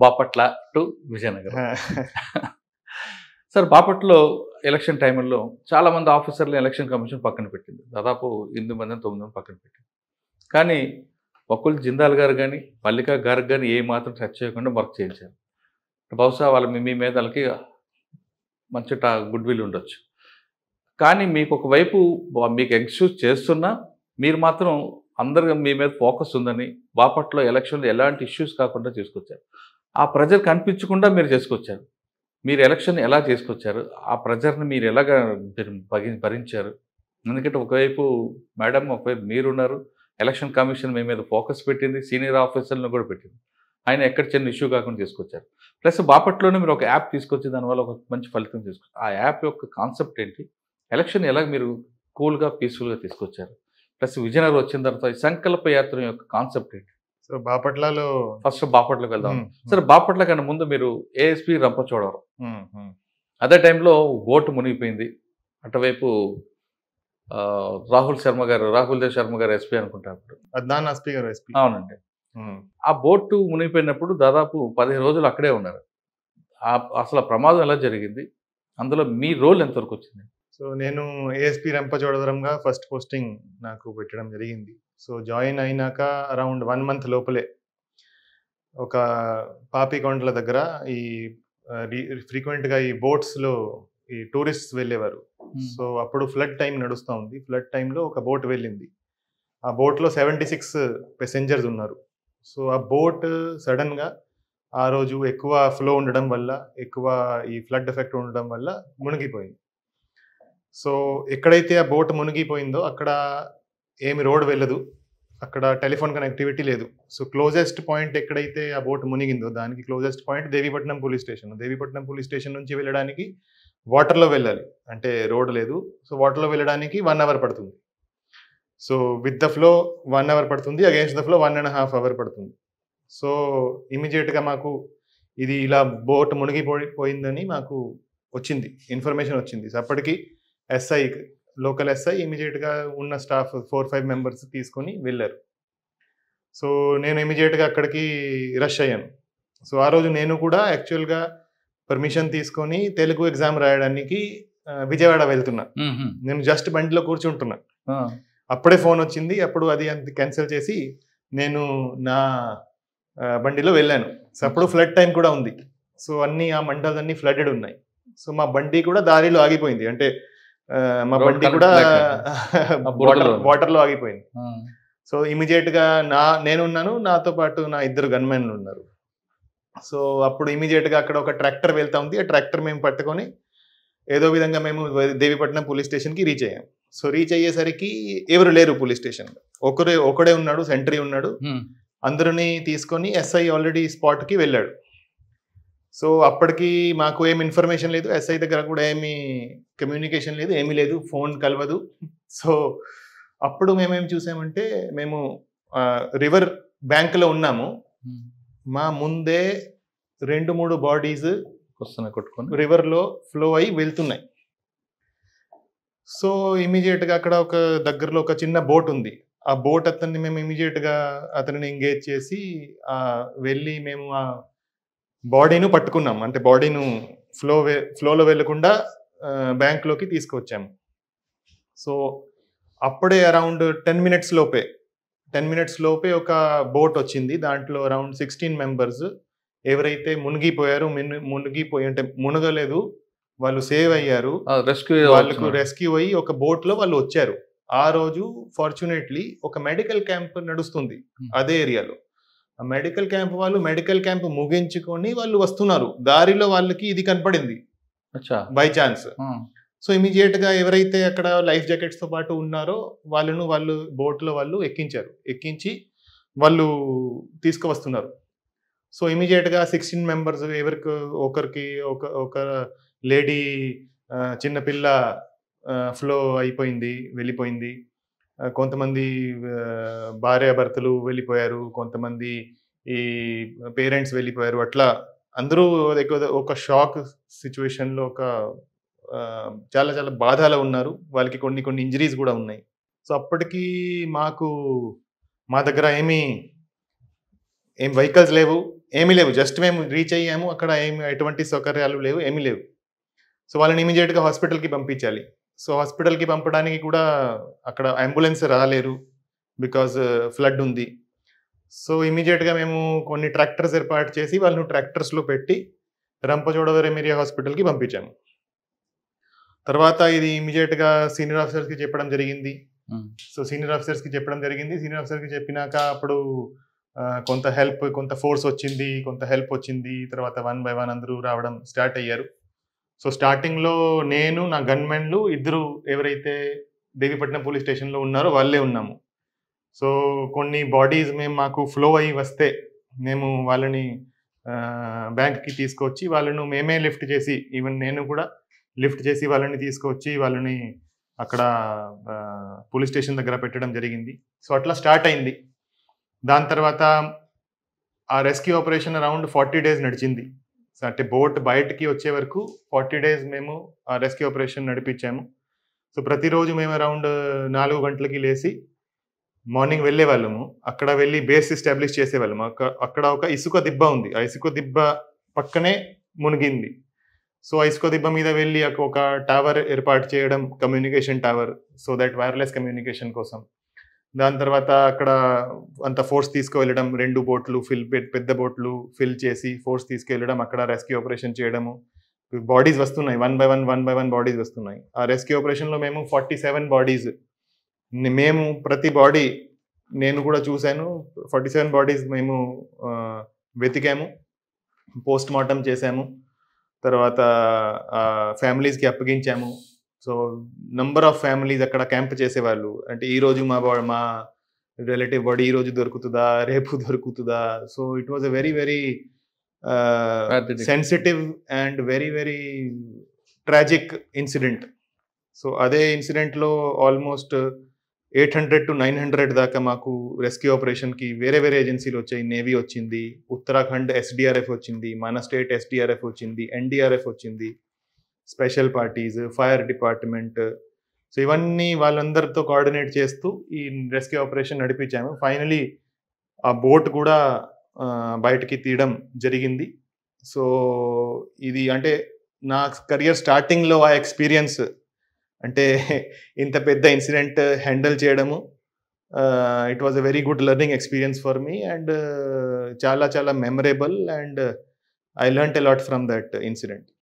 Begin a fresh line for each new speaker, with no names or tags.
Bapatla to Vizianagaram. Sir, బాపట్లో election టైంలో చాలామంది ఆఫీసర్లు ఎలక్షన్ కమిషన్ పక్కన పెట్టింది. దాదాపు 8 మంది 9 మంది పక్కన పెట్టింది. కానీ వకుల్ జిందాల్ గారు కానీ, మల్లికా గారికి కానీ ఏ మాత్రం టచ్ చేయకుండా వర్క్ చేయించారు. బహుశా వాళ్ళ మీ మీద వాళ్ళకి మంచి గుడ్ విల్ ఉండొచ్చు. కానీ మీకు ఒకవైపు మీకు ఎక్స్క్యూజ్ చేస్తున్నా మీరు మాత్రం అందరు మీ మీద ఫోకస్ ఉందని బాపట్లో ఎలక్షన్లో ఎలాంటి ఇష్యూస్ కాకుండా చేసుకొచ్చారు. ఆ ప్రెజర్ కనిపించకుండా మీరు చేసుకొచ్చారు. మీరు ఎలక్షన్ ఎలా చేసుకొచ్చారు? ఆ ప్రెజర్ని మీరు ఎలాగా భరించారు? ఎందుకంటే ఒకవైపు మేడం, ఒకవైపు మీరున్నారు. ఎలక్షన్ కమిషన్ మీ మీద ఫోకస్ పెట్టింది, సీనియర్ ఆఫీసర్లను కూడా పెట్టింది. ఆయన ఎక్కడ చిన్న ఇష్యూ కాకుండా తీసుకొచ్చారు. ప్లస్ బాపట్లోనే మీరు ఒక యాప్ తీసుకొచ్చి దానివల్ల ఒక మంచి ఫలితం తీసుకొచ్చారు. ఆ యాప్ యొక్క కాన్సెప్ట్ ఏంటి? ఎలక్షన్ ఎలా మీరు కూల్గా పీస్ఫుల్గా తీసుకొచ్చారు? ప్లస్ విజయనగరం వచ్చిన తర్వాత ఈ సంకల్ప యాత్ర యొక్క కాన్సెప్ట్ ఏంటి?
సో బాపట్లలో
ఫస్ట్ బాపట్లోకి వెళ్దాం. సరే, బాపట్ల కన్నా ముందు మీరు ఏఎస్పీ రంపచోడవరం, అదే టైంలో బోటు మునిగిపోయింది. అటువైపు రాహుల్ దేవ్ శర్మ గారు ఎస్పీ అనుకుంటారు.
అద్నాన్ ఎస్పీ గారు ఎస్పీ.
అవునండి. ఆ బోటు మునిగిపోయినప్పుడు దాదాపు 15 రోజులు అక్కడే ఉన్నారు. అసలు ఆ ప్రమాదం ఎలా జరిగింది? అందులో మీ రోల్ ఎంతవరకు వచ్చింది?
సో నేను ఏఎస్పీ రంపచోడవరంగా ఫస్ట్ పోస్టింగ్ నాకు పెట్టడం జరిగింది. సో జాయిన్ అయినాక అరౌండ్ 1 మంత్ లోపలే ఒక పాపికొండల దగ్గర ఈ ఫ్రీక్వెంట్గా ఈ బోట్స్లో ఈ టూరిస్ట్స్ వెళ్ళేవారు. సో అప్పుడు ఫ్లడ్ టైం నడుస్తూ ఉంది. ఫ్లడ్ టైంలో ఒక బోట్ వెళ్ళింది. ఆ బోట్లో 76 ప్యాసింజర్స్ ఉన్నారు. సో ఆ బోట్ సడన్గా ఆ రోజు ఎక్కువ ఫ్లో ఉండడం వల్ల, ఎక్కువ ఈ ఫ్లడ్ ఎఫెక్ట్ ఉండడం వల్ల మునిగిపోయింది. సో ఎక్కడైతే ఆ బోట్ మునిగిపోయిందో అక్కడ ఏమి రోడ్ వెళ్ళదు, అక్కడ టెలిఫోన్ కనెక్టివిటీ లేదు. సో క్లోజెస్ట్ పాయింట్ ఎక్కడైతే ఆ బోట్ మునిగిందో దానికి closest point Devipatnam police station. Devipatnam police station నుంచి వెళ్ళడానికి వాటర్లో వెళ్ళాలి, అంటే రోడ్ లేదు. సో వాటర్లో వెళ్ళడానికి 1 అవర్ పడుతుంది. So with the flow 1 hour పడుతుంది, అగేన్స్ట్ ద ఫ్లో 1.5 అవర్ పడుతుంది. సో ఇమీడియట్గా మాకు ఇది ఇలా బోట్ మునిగిపోయిందని మాకు వచ్చింది, ఇన్ఫర్మేషన్ వచ్చింది. సో అప్పటికి ఎస్ఐ, లోకల్ ఎస్ఐ ఇమీడియట్గా ఉన్న స్టాఫ్ 4-5 మెంబర్స్ తీసుకొని వెళ్ళారు. సో నేను ఇమీడియట్గా అక్కడికి రష్ అయ్యాను. సో ఆ రోజు నేను కూడా యాక్చువల్గా పర్మిషన్ తీసుకొని తెలుగు ఎగ్జామ్ రాయడానికి విజయవాడ వెళ్తున్నా. నేను జస్ట్ బండిలో కూర్చుంటున్నా. అప్పుడే ఫోన్ వచ్చింది. అప్పుడు అది క్యాన్సిల్ చేసి నేను నా బండిలో వెళ్ళాను. సో అప్పుడు ఫ్లడ్ టైం కూడా ఉంది. సో అన్ని ఆ మండల్స్ అన్ని ఫ్లడెడ్ ఉన్నాయి. సో మా బండి కూడా దారిలో ఆగిపోయింది, అంటే మా బండి కూడా వాటర్లో ఆగిపోయింది. సో ఇమీడియట్గా నేనున్నాను, నాతో పాటు నా 2 గన్మెన్లు ఉన్నారు. సో అప్పుడు ఇమీడియట్గా అక్కడ ఒక ట్రాక్టర్ వెళ్తా ఉంది. ఆ ట్రాక్టర్ మేము పట్టుకొని ఏదో విధంగా మేము దేవీపట్నం పోలీస్ స్టేషన్కి రీచ్ అయ్యాం. సో రీచ్ అయ్యేసరికి ఎవరు లేరు పోలీస్ స్టేషన్లో. ఒకడే ఉన్నాడు, సెంట్రీ ఉన్నాడు. అందరినీ తీసుకొని ఎస్ఐ ఆల్రెడీ స్పాట్కి వెళ్ళాడు. సో అప్పటికి మాకు ఏమి ఇన్ఫర్మేషన్ లేదు, ఎస్ఐ దగ్గర కూడా ఏమి కమ్యూనికేషన్ లేదు, ఏమీ లేదు, ఫోన్ కలవదు. సో అప్పుడు మేమేం చూసామంటే, మేము రివర్ బ్యాంక్లో ఉన్నాము. మా ముందే 2-3 బాడీస్ కొట్టుకొని రివర్లో ఫ్లో అయి వెళ్తున్నాయి. సో ఇమీడియట్గా అక్కడ ఒక దగ్గరలో ఒక చిన్న బోట్ ఉంది. ఆ బోట్ అతన్ని మేము ఇమీడియట్గా అతనిని ఎంగేజ్ చేసి వెళ్ళి మేము ఆ బాడీను పట్టుకున్నాం. అంటే బాడీను ఫ్లోలో వెళ్ళకుండా బ్యాంక్లోకి తీసుకువచ్చాము. సో అప్పుడే అరౌండ్ 10 మినిట్స్ లోపే ఒక బోట్ వచ్చింది. దాంట్లో అరౌండ్ 16 మెంబర్స్ ఎవరైతే మునిగిపోయారు, అంటే మునగలేదు, వాళ్ళు సేవ్ అయ్యారు, వాళ్ళకు రెస్క్యూ అయ్యి ఒక బోట్లో వాళ్ళు వచ్చారు. ఆ రోజు ఫార్చునేట్లీ ఒక మెడికల్ క్యాంప్ నడుస్తుంది అదే ఏరియాలో. ఆ మెడికల్ క్యాంప్ ముగించుకొని వాళ్ళు వస్తున్నారు. దారిలో వాళ్ళకి ఇది కనపడింది బై ఛాన్స్. సో ఇమీడియట్గా ఎవరైతే అక్కడ లైఫ్ జాకెట్స్తో పాటు ఉన్నారో వాళ్ళు బోట్లో వాళ్ళు ఎక్కించి వాళ్ళు తీసుకువస్తున్నారు. సో ఇమీడియట్గా 16 మెంబర్స్ ఒకరికి ఒక లేడీ చిన్నపిల్ల ఫ్లో అయిపోయింది, వెళ్ళిపోయింది. కొంతమంది భార్యాభర్తలు వెళ్ళిపోయారు, కొంతమంది ఈ పేరెంట్స్ వెళ్ళిపోయారు. అట్లా అందరూ ఒక షాక్ సిచ్యువేషన్లో చాలా చాలా బాధలో ఉన్నారు. వాళ్ళకి కొన్ని ఇంజరీస్ కూడా ఉన్నాయి. సో అప్పటికి మా దగ్గర ఏమీ ఏం వెహికల్స్ లేవు, ఏమీ లేవు. జస్ట్ మేము రీచ్ అయ్యాము. అక్కడ ఎటువంటి సౌకర్యాలు లేవు, ఏమీ లేవు. సో వాళ్ళని ఇమీడియట్‌గా హాస్పిటల్‌కి పంపించాలి. సో హాస్పిటల్‌కి పంపడానికి కూడా అక్కడ అంబులెన్స్ రాలేరు. బికాజ్ ఫ్లడ్ ఉంది. సో ఇమీడియట్‌గా మేము కొన్ని ట్రాక్టర్స్ ఏర్పాటు చేసి వాళ్ళని ట్రాక్టర్స్‌లో పెట్టి రంపచోడవరం ఏరియా హాస్పిటల్‌కి పంపించాము. తర్వాత ఇది ఇమీడియట్‌గా సీనియర్ ఆఫీసర్స్‌కి చెప్పడం జరిగింది. సో సీనియర్ ఆఫీసర్స్‌కి చెప్పడం జరిగింది. సీనియర్ ఆఫీసర్‌కి చెప్పినాక అప్పుడు కొంత ఫోర్స్ వచ్చింది, కొంత హెల్ప్ వచ్చింది. తర్వాత 1 బై 1 అందరూ రావడం స్టార్ట్ అయ్యారు. సో స్టార్టింగ్‌లో నేను, నా గన్‌మెన్‌లు ఇద్దరు ఎవరైతే దేవీపట్నం పోలీస్ స్టేషన్‌లో ఉన్నారో వాళ్ళే ఉన్నాము. సో కొన్ని బాడీస్ మాకు ఫ్లో అయ్యి వస్తే మేము వాళ్ళని బ్యాంక్‌కి తీసుకొచ్చి వాళ్ళను మేమే లిఫ్ట్ చేసి, ఈవెన్ నేను కూడా లిఫ్ట్ చేసి వాళ్ళని తీసుకొచ్చి వాళ్ళని అక్కడ పోలీస్ స్టేషన్ దగ్గర పెట్టడం జరిగింది. సో అట్లా స్టార్ట్ అయింది. దాని తర్వాత ఆ రెస్క్యూ ఆపరేషన్ అరౌండ్ 40 డేస్ నడిచింది. సో అంటే బోట్ బయటికి వచ్చే వరకు 40 డేస్ మేము ఆ రెస్క్యూ ఆపరేషన్ నడిపించాము. సో ప్రతిరోజు మేము అరౌండ్ 4 గంటలకి లేసి మార్నింగ్ వెళ్ళేవాళ్ళము. అక్కడ వెళ్ళి బేస్ ఎస్టాబ్లిష్ చేసేవాళ్ళము. అక్కడ ఒక ఇసుక దిబ్బ ఉంది. ఆ ఇసుక దిబ్బ పక్కనే మునిగింది. సో ఆ ఇసుక దిబ్బ మీద వెళ్ళి ఒక టవర్ ఏర్పాటు చేయడం, communication tower, so that wireless communication కోసం. దాని తర్వాత అక్కడ అంత ఫోర్స్ తీసుకువెళ్ళడం, 2 బోట్లు పెద్ద బోట్లు ఫిల్ చేసి ఫోర్స్ తీసుకెళ్ళడం, అక్కడ రెస్క్యూ ఆపరేషన్ చేయడము. బాడీస్ వస్తున్నాయి, 1 బై 1 బాడీస్ వస్తున్నాయి. ఆ రెస్క్యూ ఆపరేషన్లో మేము 47 బాడీస్, మేము ప్రతి బాడీ నేను కూడా చూశాను. 47 బాడీస్ మేము వెతికాము, పోస్ట్ మార్టం చేశాము. తర్వాత ఫ్యామిలీస్కి అప్పగించాము. సో నంబర్ ఆఫ్ ఫ్యామిలీస్ అక్కడ క్యాంప్ చేసేవాళ్ళు. అంటే ఈరోజు మా రిలేటివ్ బాడీ ఈరోజు దొరుకుతుందా, రేపు దొరుకుతుందా. So it was a very very sensitive and very very tragic incident. So అదే ఇన్సిడెంట్లో ఆల్మోస్ట్ 800 to 900 దాకా మాకు రెస్క్యూ ఆపరేషన్కి వేరే వేరే ఏజెన్సీలు వచ్చాయి. నేవీ వచ్చింది, ఉత్తరాఖండ్ ఎస్డిఆర్ఎఫ్ వచ్చింది, మన స్టేట్ ఎస్డిఆర్ఎఫ్ వచ్చింది, ఎన్డిఆర్ఎఫ్ వచ్చింది, special parties, fire department. So ఇవన్నీ వాళ్ళందరితో కోఆర్డినేట్ చేస్తూ ఈ రెస్క్యూ ఆపరేషన్ నడిపించాము. ఫైనలీ ఆ బోట్ కూడా బయటికి తీయడం జరిగింది. సో ఇది అంటే నా కెరియర్ స్టార్టింగ్లో ఆ ఎక్స్పీరియన్స్, అంటే ఇంత పెద్ద ఇన్సిడెంట్ హ్యాండిల్ చేయడము, it was a very good learning experience for me and చాలా చాలా memorable and I learnt a lot from that incident.